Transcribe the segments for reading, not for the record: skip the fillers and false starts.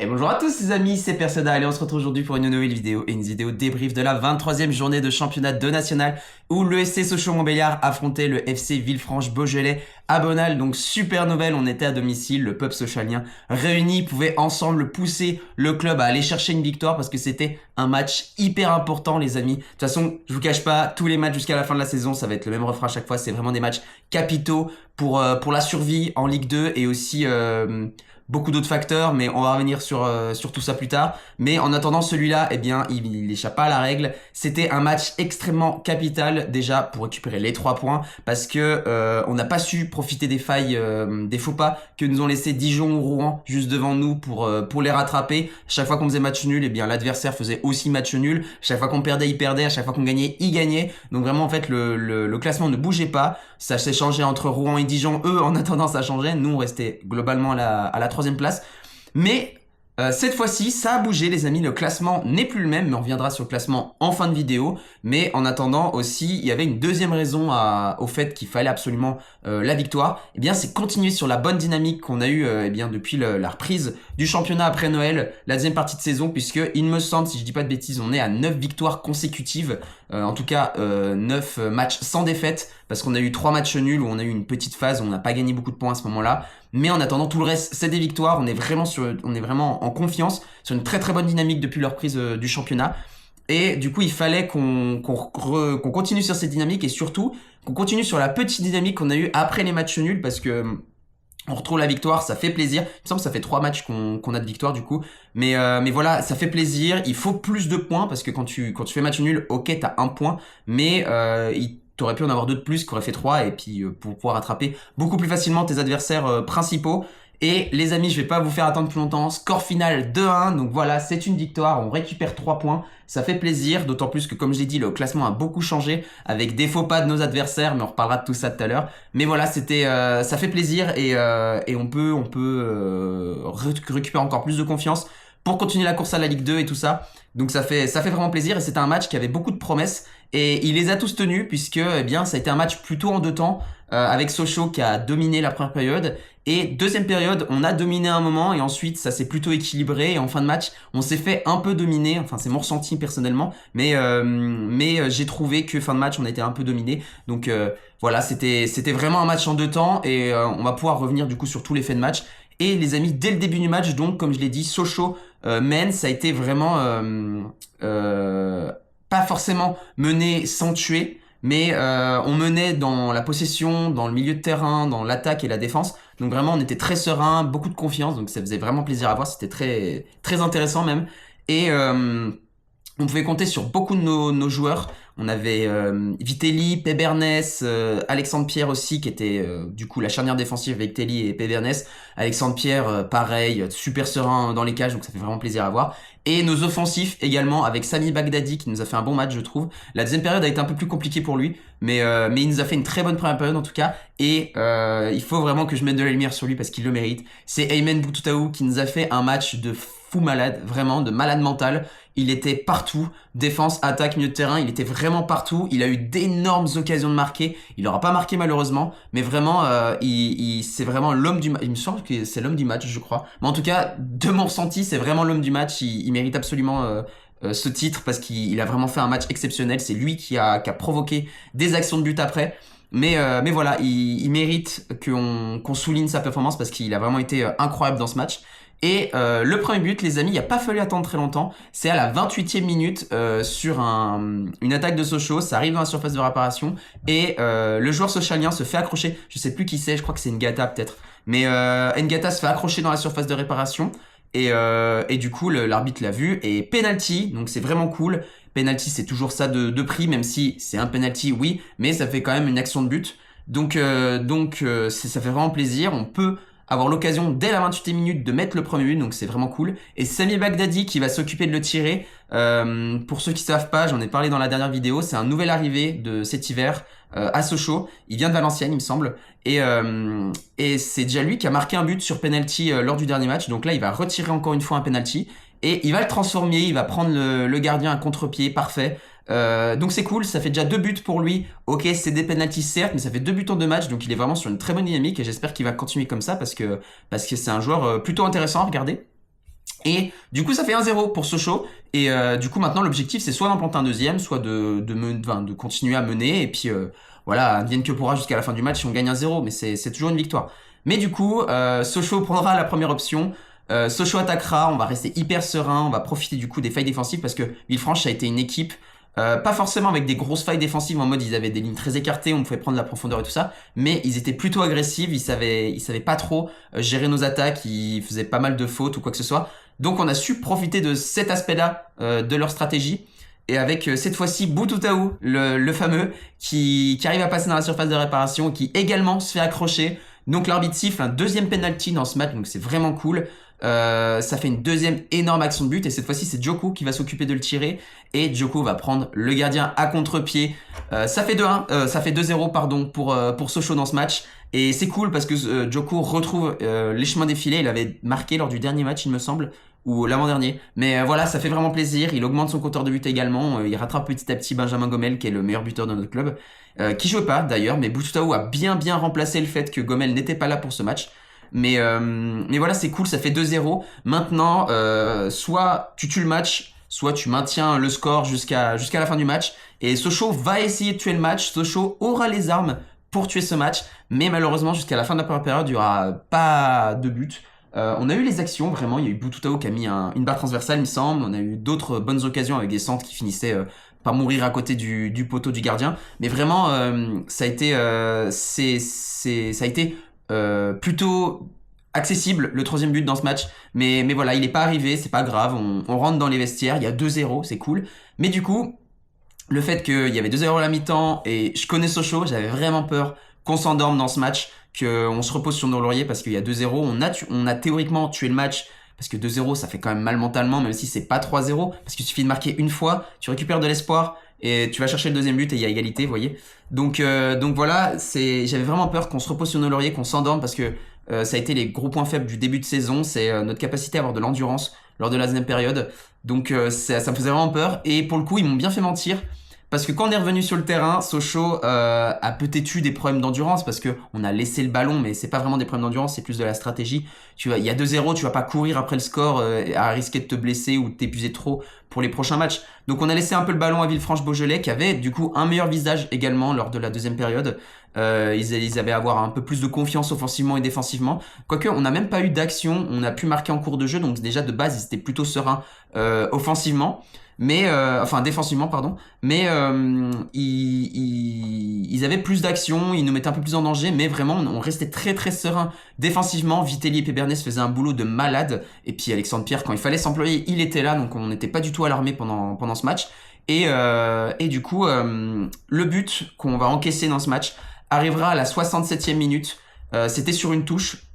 Et bonjour à tous les amis, c'est Perseda, allez on se retrouve aujourd'hui pour une nouvelle vidéo et une vidéo débrief de la 23e journée de championnat de national où le SC Sochaux-Montbéliard affrontait le FC Villefranche-Beaujolais à Bonal. Donc super nouvelle, on était à domicile, le peuple sochalien réuni pouvait ensemble pousser le club à aller chercher une victoire parce que c'était un match hyper important les amis. De toute façon, je vous cache pas, tous les matchs jusqu'à la fin de la saison, ça va être le même refrain à chaque fois, c'est vraiment des matchs capitaux pour la survie en Ligue 2 et aussi beaucoup d'autres facteurs, mais on va revenir sur tout ça plus tard. Mais en attendant, celui-là, eh bien, il échappe pas à la règle. C'était un match extrêmement capital déjà pour récupérer les 3 points parce que on n'a pas su profiter des failles, des faux pas que nous ont laissé Dijon ou Rouen juste devant nous pour les rattraper. Chaque fois qu'on faisait match nul, eh bien l'adversaire faisait aussi match nul. Chaque fois qu'on perdait, il perdait. À chaque fois qu'on gagnait, il gagnait. Donc vraiment, en fait, le classement ne bougeait pas. Ça s'est changé entre Rouen et Dijon. Eux, en attendant, ça changeait. Nous, on restait globalement à la 3e place. Mais cette fois-ci, ça a bougé, les amis. Le classement n'est plus le même, mais on reviendra sur le classement en fin de vidéo. Mais en attendant aussi, il y avait une deuxième raison au fait qu'il fallait absolument la victoire. Eh bien, c'est continuer sur la bonne dynamique qu'on a eue eh bien, depuis la reprise du championnat après Noël, la deuxième partie de saison, puisque il me semble, si je dis pas de bêtises, on est à 9 victoires consécutives. En tout cas, 9 matchs sans défaite, parce qu'on a eu 3 matchs nuls où on a eu une petite phase où on n'a pas gagné beaucoup de points à ce moment-là. Mais en attendant, tout le reste, c'est des victoires. On est vraiment en confiance, sur une très très bonne dynamique depuis la reprise du championnat. Et du coup, il fallait qu'on continue sur cette dynamique et surtout qu'on continue sur la petite dynamique qu'on a eue après les matchs nuls parce que on retrouve la victoire, ça fait plaisir. Il me semble que ça fait 3 matchs qu'on a de victoire du coup. Mais voilà, ça fait plaisir. Il faut plus de points parce que quand tu fais match nul, ok, t'as 1 point. Mais t'aurais pu en avoir 2 de plus qui auraient fait 3 et puis pour pouvoir attraper beaucoup plus facilement tes adversaires principaux. Et les amis, je vais pas vous faire attendre plus longtemps. Score final 2-1. Donc voilà, c'est une victoire. On récupère 3 points. Ça fait plaisir. D'autant plus que, comme j'ai dit, le classement a beaucoup changé avec des faux pas de nos adversaires. Mais on reparlera de tout ça tout à l'heure. Mais voilà, ça fait plaisir et on peut récupérer encore plus de confiance pour continuer la course à la Ligue 2 et tout ça. Donc ça fait vraiment plaisir et c'était un match qui avait beaucoup de promesses et il les a tous tenus puisque eh bien ça a été un match plutôt en 2 temps avec Sochaux qui a dominé la première période et deuxième période on a dominé un moment et ensuite ça s'est plutôt équilibré et en fin de match on s'est fait un peu dominer, enfin c'est mon ressenti personnellement mais j'ai trouvé que fin de match on a été un peu dominé donc voilà c'était vraiment un match en 2 temps et on va pouvoir revenir du coup sur tous les faits de match. Et les amis, dès le début du match, donc comme je l'ai dit, Sochaux mène, ça a été vraiment pas forcément mené sans tuer, mais on menait dans la possession, dans le milieu de terrain, dans l'attaque et la défense. Donc vraiment, on était très serein, beaucoup de confiance, donc ça faisait vraiment plaisir à voir, c'était très très intéressant même. Et on pouvait compter sur beaucoup de nos joueurs. On avait Vitelli, Pébernes, Alexandre Pierre aussi, qui était du coup la charnière défensive avec Vitelli et Pébernes. Alexandre Pierre, pareil, super serein dans les cages, donc ça fait vraiment plaisir à voir. Et nos offensifs également, avec Sami Bagdadi, qui nous a fait un bon match, je trouve. La deuxième période a été un peu plus compliquée pour lui, mais il nous a fait une très bonne première période en tout cas. Et il faut vraiment que je mette de la lumière sur lui parce qu'il le mérite. C'est Aymen Boutoutaou qui nous a fait un match de fou malade, vraiment de malade mental. Il était partout, défense, attaque, milieu de terrain, il était vraiment partout. Il a eu d'énormes occasions de marquer. Il n'aura pas marqué malheureusement, mais vraiment, c'est vraiment l'homme du match. Il me semble que c'est l'homme du match, je crois. Mais en tout cas, de mon ressenti, c'est vraiment l'homme du match. Il mérite absolument ce titre parce qu'il a vraiment fait un match exceptionnel. C'est lui qui a provoqué des actions de but après. Mais voilà, il mérite qu'on souligne sa performance parce qu'il a vraiment été incroyable dans ce match. Et le premier but, les amis, il n'y a pas fallu attendre très longtemps. C'est à la 28e minute sur une attaque de Sochaux. Ça arrive dans la surface de réparation. Et le joueur sochalien se fait accrocher. Je sais plus qui c'est, je crois que c'est Ngata peut-être. Mais Ngata se fait accrocher dans la surface de réparation. Et du coup, l'arbitre l'a vu. Et penalty, donc c'est vraiment cool. Penalty, c'est toujours ça de prix, même si c'est un penalty, oui. Mais ça fait quand même une action de but. Donc ça fait vraiment plaisir. On peut avoir l'occasion dès la 28e minute de mettre le premier but, donc c'est vraiment cool. Et Sami Bagdadi qui va s'occuper de le tirer. Pour ceux qui savent pas, j'en ai parlé dans la dernière vidéo, c'est un nouvel arrivé de cet hiver à Sochaux. Il vient de Valenciennes, il me semble. Et c'est déjà lui qui a marqué un but sur penalty lors du dernier match. Donc là, il va retirer encore une fois un penalty. Et il va le transformer, il va prendre le gardien à contre-pied, parfait. Donc c'est cool, ça fait déjà 2 buts pour lui. Ok, c'est des penalties certes, mais ça fait 2 buts en 2 matchs, donc il est vraiment sur une très bonne dynamique et j'espère qu'il va continuer comme ça parce que c'est un joueur plutôt intéressant à regarder. Et du coup, ça fait 1-0 pour Sochaux. Et du coup, maintenant, l'objectif, c'est soit d'en planter un deuxième, soit de continuer à mener. Et puis, voilà, advienne que pourra jusqu'à la fin du match si on gagne 1-0. Mais c'est toujours une victoire. Mais du coup, Sochaux prendra la première option. Sochaux attaquera, on va rester hyper serein, on va profiter du coup des failles défensives parce que Villefranche, ça a été une équipe, pas forcément avec des grosses failles défensives en mode ils avaient des lignes très écartées, on pouvait prendre de la profondeur et tout ça, mais ils étaient plutôt agressifs, ils savaient pas trop gérer nos attaques, ils faisaient pas mal de fautes ou quoi que ce soit. Donc on a su profiter de cet aspect-là de leur stratégie. Et avec cette fois-ci Boutoutaou, le fameux, qui arrive à passer dans la surface de réparation, qui également se fait accrocher. Donc l'arbitre siffle un deuxième penalty dans ce match, donc c'est vraiment cool. Ça fait une deuxième énorme action de but et cette fois-ci c'est Djoko qui va s'occuper de le tirer et Djoko va prendre le gardien à contre-pied. Ça fait 2-1, ça fait 2-0 pardon pour Sochaux dans ce match et c'est cool parce que Djoko retrouve les chemins défilés. Il avait marqué lors du dernier match il me semble ou l'avant-dernier. Mais voilà, ça fait vraiment plaisir. Il augmente son compteur de but également. Il rattrape petit à petit Benjamin Gomel qui est le meilleur buteur de notre club. Qui jouait pas d'ailleurs, mais Boutoutaou a bien remplacé le fait que Gomel n'était pas là pour ce match. Mais voilà, c'est cool, ça fait 2-0. Maintenant, soit tu tues le match, soit tu maintiens le score jusqu'à la fin du match. Et Sochaux va essayer de tuer le match. Sochaux aura les armes pour tuer ce match. Mais malheureusement, jusqu'à la fin de la première période, il n'y aura pas de but. On a eu les actions, vraiment. Il y a eu Boutoutaou qui a mis une barre transversale, il me semble. On a eu d'autres bonnes occasions avec des centres qui finissaient par mourir à côté du poteau du gardien. Mais vraiment, ça a été, ça a été plutôt accessible le troisième but dans ce match. Mais voilà, il n'est pas arrivé, c'est pas grave. On rentre dans les vestiaires, il y a 2-0, c'est cool. Mais du coup, le fait qu'il y avait 2-0 à la mi-temps et je connais Sochaux, j'avais vraiment peur qu'on s'endorme dans ce match, qu'on se repose sur nos lauriers parce qu'il y a 2-0. On a théoriquement tué le match parce que 2-0 ça fait quand même mal mentalement, même si c'est pas 3-0, parce qu'il suffit de marquer une fois, tu récupères de l'espoir et tu vas chercher le deuxième but et il y a égalité, vous voyez. Donc voilà, j'avais vraiment peur qu'on se repose sur nos lauriers, qu'on s'endorme parce que ça a été les gros points faibles du début de saison, c'est notre capacité à avoir de l'endurance lors de la deuxième période. Donc ça me faisait vraiment peur et pour le coup ils m'ont bien fait mentir. Parce que quand on est revenu sur le terrain, Sochaux a peut-être eu des problèmes d'endurance parce que on a laissé le ballon, mais c'est pas vraiment des problèmes d'endurance, c'est plus de la stratégie. Il y a 2-0, tu vas pas courir après le score à risquer de te blesser ou de t'épuiser trop pour les prochains matchs. Donc on a laissé un peu le ballon à Villefranche-Beaujolais qui avait du coup un meilleur visage également lors de la deuxième période. Ils avaient à avoir un peu plus de confiance offensivement et défensivement. Quoique on n'a même pas eu d'action, on a pu marquer en cours de jeu, donc déjà de base ils étaient plutôt sereins offensivement. Mais enfin défensivement pardon, mais ils avaient plus d'action, ils nous mettaient un peu plus en danger, mais vraiment on restait très serein défensivement. Vitelli et Pébernet faisaient un boulot de malade, et puis Alexandre Pierre quand il fallait s'employer il était là, donc on n'était pas du tout alarmé pendant ce match. Et du coup le but qu'on va encaisser dans ce match arrivera à la 67e minute. C'était sur une touche,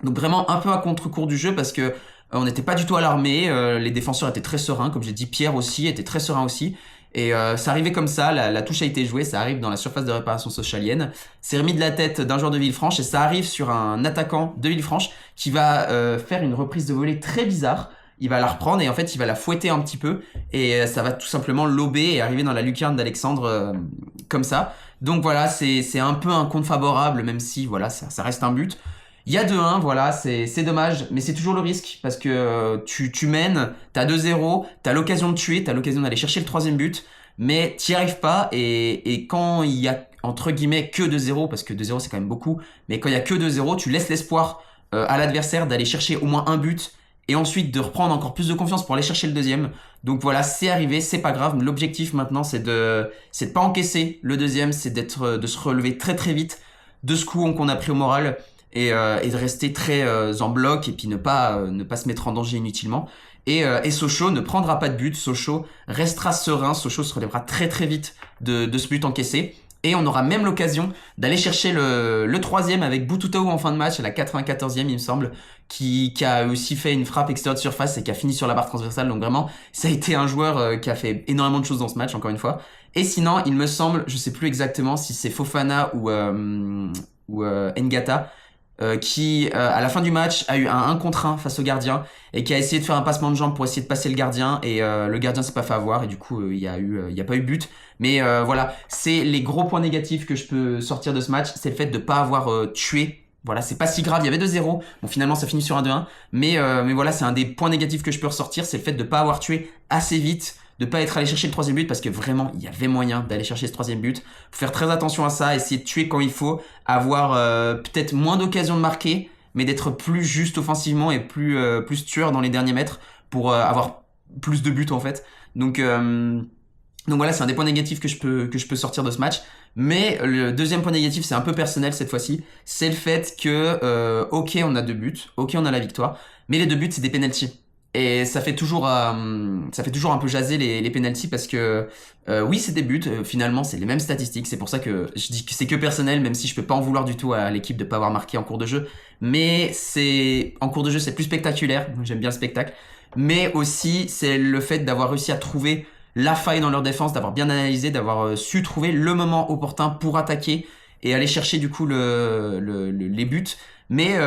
donc vraiment un peu à contre-cours du jeu parce que on n'était pas du tout alarmé, les défenseurs étaient très sereins, comme j'ai dit, Pierre aussi était très serein aussi. Et ça arrivait comme ça, la touche a été jouée, ça arrive dans la surface de réparation socialienne. C'est remis de la tête d'un joueur de Villefranche et ça arrive sur un attaquant de Villefranche qui va faire une reprise de volée très bizarre. Il va la reprendre et en fait il va la fouetter un petit peu et ça va tout simplement lober et arriver dans la lucarne d'Alexandre comme ça. Donc voilà, c'est un peu un compte favorable même si voilà ça reste un but. Il y a 2-1, voilà, c'est dommage, mais c'est toujours le risque parce que tu mènes, t'as 2-0, t'as l'occasion de tuer, t'as l'occasion d'aller chercher le troisième but, mais t'y arrives pas et quand il y a entre guillemets que 2-0, parce que 2-0 c'est quand même beaucoup, mais quand il y a que 2-0, tu laisses l'espoir à l'adversaire d'aller chercher au moins un but et ensuite de reprendre encore plus de confiance pour aller chercher le deuxième. Donc voilà, c'est arrivé, c'est pas grave. L'objectif maintenant c'est de pas encaisser le deuxième, c'est de se relever très vite de ce coup qu'on a pris au moral. Et de rester très en bloc et puis ne pas se mettre en danger inutilement. Et Sochaux ne prendra pas de but, Sochaux restera serein, Sochaux se relèvera très vite de ce but encaissé. Et on aura même l'occasion d'aller chercher le troisième avec Boutoutaou en fin de match à la 94e il me semble, qui a aussi fait une frappe extérieure de surface et qui a fini sur la barre transversale. Donc vraiment, ça a été un joueur qui a fait énormément de choses dans ce match, encore une fois. Et sinon, il me semble, je sais plus exactement si c'est Fofana ou Ngata, qui à la fin du match a eu un 1 contre 1 face au gardien et qui a essayé de faire un passement de jambe pour essayer de passer le gardien et le gardien s'est pas fait avoir et du coup il y a pas eu but, mais voilà, c'est les gros points négatifs que je peux sortir de ce match, c'est le fait de pas avoir tué voilà, c'est pas si grave, il y avait 2-0. Bon, finalement, ça finit sur un 2-1. Mais voilà, c'est un des points négatifs que je peux ressortir, c'est le fait de pas avoir tué assez vite, de pas être allé chercher le troisième but, parce que vraiment, il y avait moyen d'aller chercher ce troisième but. Faut faire très attention à ça, essayer de tuer quand il faut, avoir peut-être moins d'occasions de marquer, mais d'être plus juste offensivement et plus tueur dans les derniers mètres pour avoir plus de buts en fait. Donc voilà, c'est un des points négatifs que je peux sortir de ce match. Mais le deuxième point négatif, c'est un peu personnel cette fois-ci. C'est le fait que, ok, on a 2 buts, ok, on a la victoire, mais les 2 buts, c'est des penalties. Et ça fait toujours un peu jaser les penalties parce que, oui, c'est des buts, finalement, c'est les mêmes statistiques. C'est pour ça que je dis que c'est que personnel, même si je peux pas en vouloir du tout à l'équipe de pas avoir marqué en cours de jeu. Mais en cours de jeu, c'est plus spectaculaire. J'aime bien le spectacle. Mais aussi, c'est le fait d'avoir réussi à trouver la faille dans leur défense, d'avoir bien analysé, d'avoir su trouver le moment opportun pour attaquer et aller chercher du coup les buts. Mais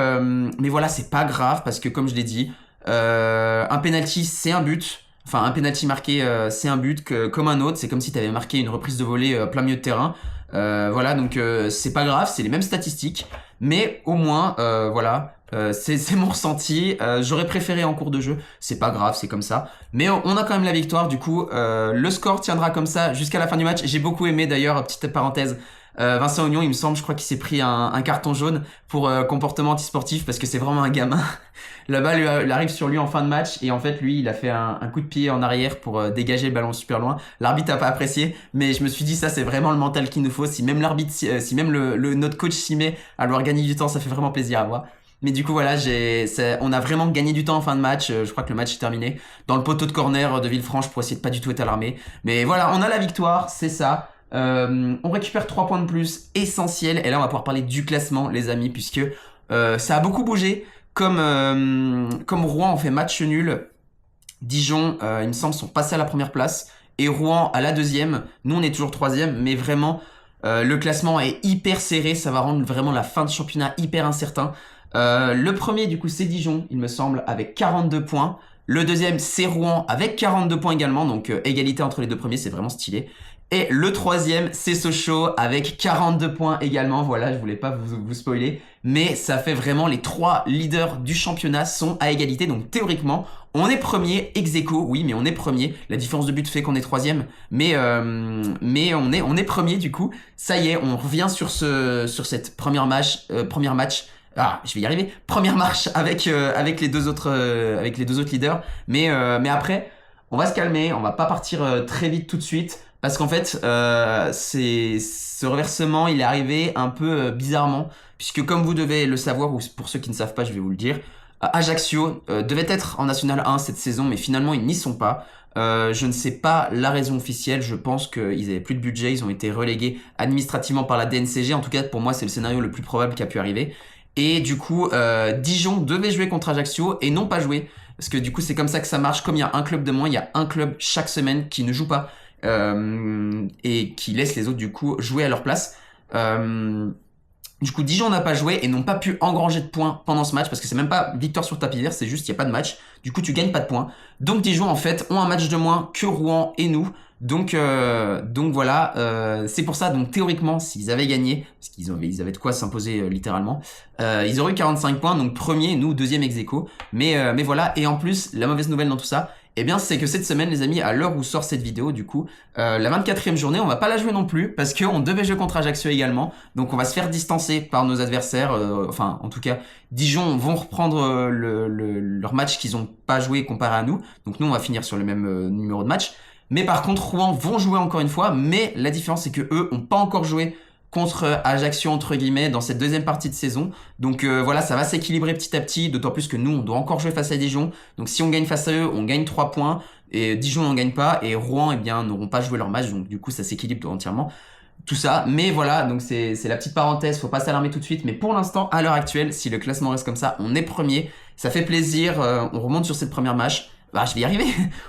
voilà, c'est pas grave parce que comme je l'ai dit, un penalty c'est un but. Enfin, un penalty marqué, c'est un but comme un autre. C'est comme si tu avais marqué une reprise de volée plein milieu de terrain. Voilà, donc c'est pas grave, c'est les mêmes statistiques. Mais au moins, voilà, c'est mon ressenti. J'aurais préféré en cours de jeu. C'est pas grave, c'est comme ça. Mais on a quand même la victoire. Du coup, le score tiendra comme ça jusqu'à la fin du match. J'ai beaucoup aimé d'ailleurs, petite parenthèse. Vincent Oignon, il me semble, je crois qu'il s'est pris un carton jaune pour comportement antisportif parce que c'est vraiment un gamin. La balle lui arrive sur lui en fin de match et en fait lui il a fait un coup de pied en arrière pour dégager le ballon super loin. L'arbitre a pas apprécié, mais je me suis dit ça c'est vraiment le mental qu'il nous faut. Si même l'arbitre, si même notre coach s'y met à leur gagner du temps, ça fait vraiment plaisir à voir. Mais du coup voilà, on a vraiment gagné du temps en fin de match. Je crois que le match est terminé dans le poteau de corner de Villefranche pour essayer de pas du tout être alarmé. Mais voilà, on a la victoire, c'est ça. On récupère 3 points de plus, essentiel. Et là on va pouvoir parler du classement les amis, puisque ça a beaucoup bougé. Comme Rouen en fait match nul, Dijon il me semble sont passés à la première place et Rouen à la deuxième. Nous on est toujours troisième, mais vraiment le classement est hyper serré. Ça va rendre vraiment la fin de championnat hyper incertain. Le premier du coup c'est Dijon il me semble avec 42 points. Le deuxième c'est Rouen avec 42 points également, donc égalité entre les deux premiers, c'est vraiment stylé. Et le troisième, c'est Sochaux avec 42 points également. Voilà, je voulais pas vous spoiler. Mais ça fait vraiment les 3 leaders du championnat sont à égalité. Donc théoriquement, on est premier ex aequo. Oui, mais on est premier. La différence de but fait qu'on est troisième. Mais on est premier du coup. Ça y est, on revient sur cette première match. Ah, je vais y arriver. Première marche avec les deux autres leaders. Mais après, on va se calmer. On va pas partir très vite tout de suite. Parce qu'en fait, ce reversement, il est arrivé un peu bizarrement, puisque comme vous devez le savoir, ou pour ceux qui ne savent pas, je vais vous le dire, Ajaccio devait être en National 1 cette saison, mais finalement, ils n'y sont pas. Je ne sais pas la raison officielle, je pense qu'ils avaient plus de budget, ils ont été relégués administrativement par la DNCG, en tout cas pour moi c'est le scénario le plus probable qui a pu arriver. Et du coup, Dijon devait jouer contre Ajaccio et non pas jouer, parce que du coup c'est comme ça que ça marche, comme il y a un club de moins, il y a un club chaque semaine qui ne joue pas. Et qui laisse les autres du coup jouer à leur place. Du coup Dijon n'a pas joué et n'ont pas pu engranger de points pendant ce match parce que c'est même pas victoire sur tapis vert, c'est juste il y a pas de match. Du coup tu gagnes pas de points. Donc Dijon en fait ont un match de moins que Rouen et nous. Donc voilà, c'est pour ça. Donc théoriquement s'ils avaient gagné, parce ils avaient de quoi s'imposer littéralement, ils auraient eu 45 points, donc premier, nous deuxième ex aequo. Mais voilà, et en plus la mauvaise nouvelle dans tout ça, eh bien, c'est que cette semaine, les amis, à l'heure où sort cette vidéo, du coup, la 24e journée, on va pas la jouer non plus, parce qu'on devait jouer contre Ajaccio également, donc on va se faire distancer par nos adversaires, enfin, en tout cas, Dijon vont reprendre leur match qu'ils ont pas joué comparé à nous, donc nous, on va finir sur le même numéro de match, mais par contre, Rouen vont jouer encore une fois, mais la différence, c'est que eux ont pas encore joué contre Ajaccio entre guillemets dans cette deuxième partie de saison. Donc voilà, ça va s'équilibrer petit à petit, d'autant plus que nous on doit encore jouer face à Dijon. Donc si on gagne face à eux, on gagne 3 points et Dijon n'en gagne pas et Rouen eh bien n'auront pas joué leur match, donc du coup ça s'équilibre entièrement. Tout ça, mais voilà, donc c'est la petite parenthèse, faut pas s'alarmer tout de suite, mais pour l'instant, à l'heure actuelle, si le classement reste comme ça, on est premier, ça fait plaisir, on remonte sur cette première marche, je vais y arriver,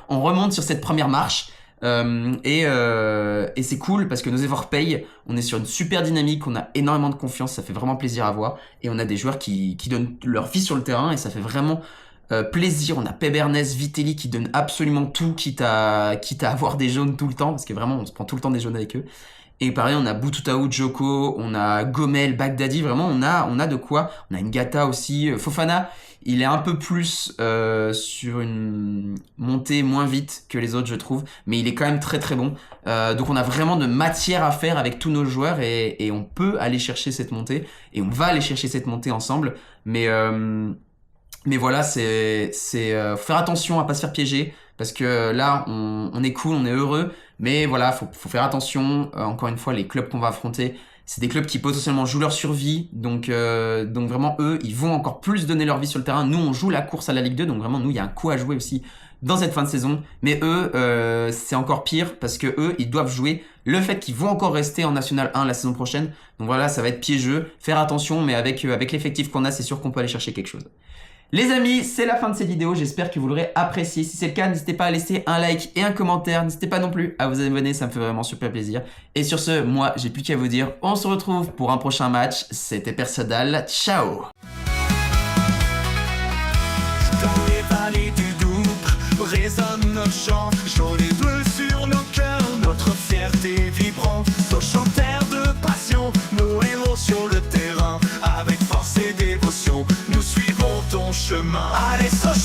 on remonte sur cette première marche, et c'est cool parce que nos efforts payent, on est sur une super dynamique, on a énormément de confiance, ça fait vraiment plaisir à voir et on a des joueurs qui donnent leur vie sur le terrain et ça fait vraiment plaisir. On a Pébernes, Vitelli qui donnent absolument tout, quitte à avoir des jaunes tout le temps parce que vraiment on se prend tout le temps des jaunes avec eux Et pareil, on a Boututaou, Djoko, on a Gomel, Bagdadi, vraiment on a de quoi. On a Ngata aussi, Fofana, il est un peu plus sur une montée moins vite que les autres je trouve, mais il est quand même très très bon. Donc on a vraiment de matière à faire avec tous nos joueurs et on peut aller chercher cette montée et on va aller chercher cette montée ensemble. Mais voilà, faut faire attention à pas se faire piéger parce que là on est cool, on est heureux, mais voilà, faut faire attention. Encore une fois, les clubs qu'on va affronter, c'est des clubs qui potentiellement jouent leur survie, donc vraiment eux, ils vont encore plus donner leur vie sur le terrain. Nous, on joue la course à la Ligue 2, donc vraiment nous, il y a un coup à jouer aussi dans cette fin de saison. Mais eux, c'est encore pire parce que eux, ils doivent jouer le fait qu'ils vont encore rester en National 1 la saison prochaine. Donc voilà, ça va être piégeux. Faire attention, mais avec l'effectif qu'on a, c'est sûr qu'on peut aller chercher quelque chose. Les amis, c'est la fin de cette vidéo, j'espère que vous l'aurez apprécié. Si c'est le cas, n'hésitez pas à laisser un like et un commentaire. N'hésitez pas non plus à vous abonner, ça me fait vraiment super plaisir. Et sur ce, moi, j'ai plus qu'à vous dire, on se retrouve pour un prochain match. C'était Persodal, ciao! Dans les vallées du Doubs résonnent nos chants, jaune et bleu sur nos cœurs, notre fierté vibrante, Sochaux terre de passion, nos héros sur le terrain, avec force et dévotion, nous suivons ton chemin. Allez Sochaux!